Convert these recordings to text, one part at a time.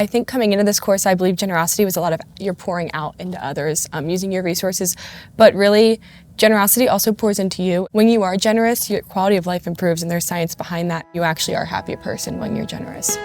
I think coming into this course, I believe generosity was a lot of you're pouring out into others, using your resources, but really generosity also pours into you. When you are generous, your quality of life improves, and there's science behind that. You actually are a happier person when you're generous.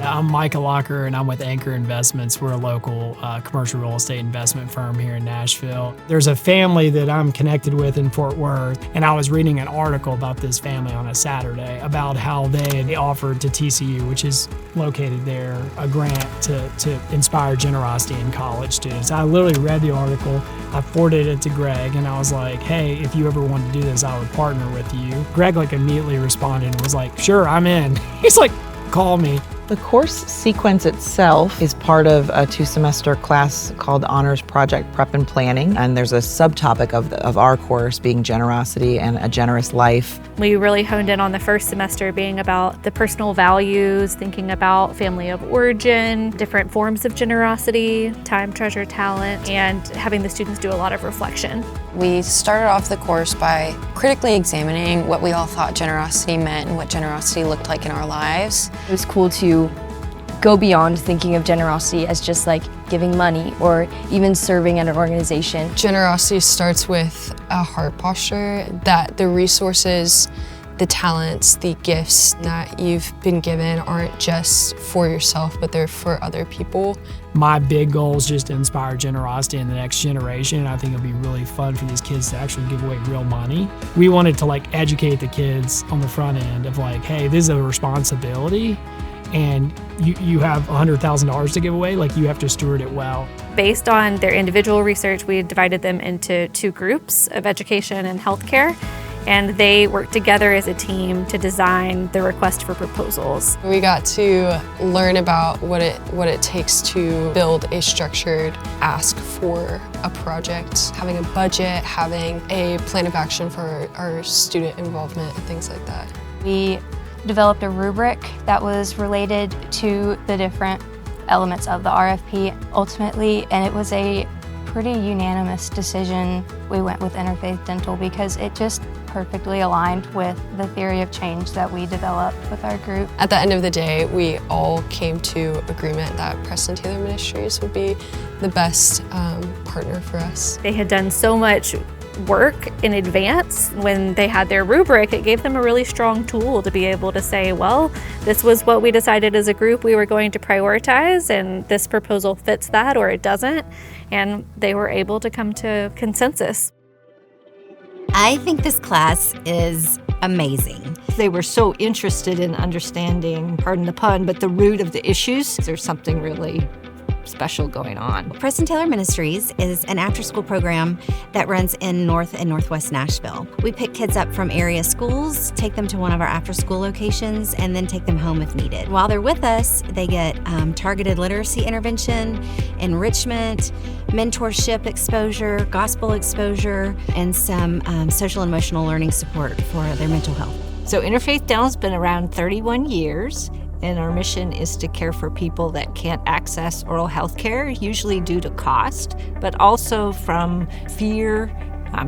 I'm Micah Locker, and I'm with Anchor Investments. We're a local commercial real estate investment firm here in Nashville. There's a family that I'm connected with in Fort Worth, and I was reading an article about this family on a Saturday about how they offered to TCU, which is located there, a grant to inspire generosity in college students. I literally read the article, I forwarded it to Greg, and I was like, hey, if you ever want to do this, I would partner with you. Greg immediately responded and was like, sure, I'm in. He's like, call me. The course sequence itself is part of a 2-semester class called Honors Project Prep and Planning, and there's a subtopic of our course being generosity and a generous life. We really honed in on the first semester being about the personal values, thinking about family of origin, different forms of generosity, time, treasure, talent, and having the students do a lot of reflection. We started off the course by critically examining what we all thought generosity meant and what generosity looked like in our lives. It was cool to go beyond thinking of generosity as just like giving money or even serving at an organization. Generosity starts with a heart posture, that the resources, the talents, the gifts that you've been given aren't just for yourself, but they're for other people. My big goal is just to inspire generosity in the next generation. I think it'll be really fun for these kids to actually give away real money. We wanted to educate the kids on the front end of hey, this is a responsibility, and you have $100,000 to give away, you have to steward it well. Based on their individual research, we divided them into 2 groups of education and healthcare, and they worked together as a team to design the request for proposals. We got to learn about what it takes to build a structured ask for a project, having a budget, having a plan of action for our student involvement and things like that. We developed a rubric that was related to the different elements of the RFP ultimately, and it was a pretty unanimous decision. We went with Interfaith Dental because it just perfectly aligned with the theory of change that we developed with our group. At the end of the day, we all came to agreement that Preston Taylor Ministries would be the best partner for us. They had done so much work in advance. When they had their rubric, it gave them a really strong tool to be able to say, well, this was what we decided as a group we were going to prioritize, and this proposal fits that or it doesn't, and they were able to come to consensus. I think this class is amazing. They were so interested in understanding, pardon the pun, but the root of the issues. There's something really special going on. Preston Taylor Ministries is an after-school program that runs in North and Northwest Nashville. We pick kids up from area schools, take them to one of our after-school locations, and then take them home if needed. While they're with us, they get targeted literacy intervention, enrichment, mentorship exposure, gospel exposure, and some social and emotional learning support for their mental health. So Interfaith Dental's been around 31 years. And our mission is to care for people that can't access oral health care, usually due to cost, but also from fear,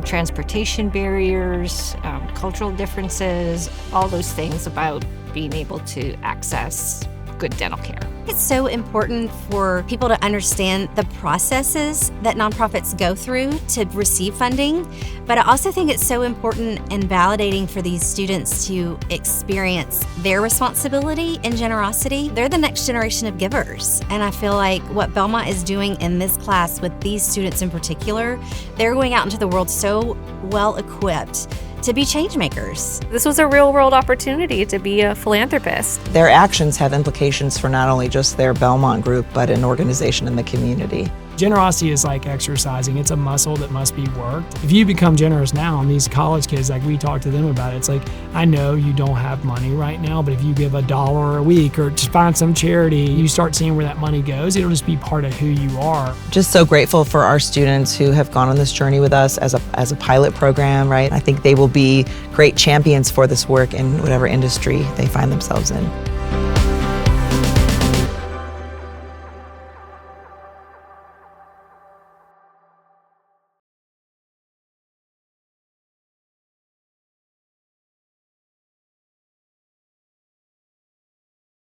transportation barriers, cultural differences, all those things about being able to access good dental care. It's so important for people to understand the processes that nonprofits go through to receive funding, but I also think it's so important and validating for these students to experience their responsibility and generosity. They're the next generation of givers, and I feel like what Belmont is doing in this class with these students in particular, they're going out into the world so well equipped to be change makers. This was a real world opportunity to be a philanthropist. Their actions have implications for not only just their Belmont group, but an organization in the community. Generosity is like exercising. It's a muscle that must be worked. If you become generous now, and these college kids, we talk to them about it, it's I know you don't have money right now, but if you give $1 a week or just find some charity, you start seeing where that money goes. It'll just be part of who you are. Just so grateful for our students who have gone on this journey with us as a pilot program, right? I think they will be great champions for this work in whatever industry they find themselves in.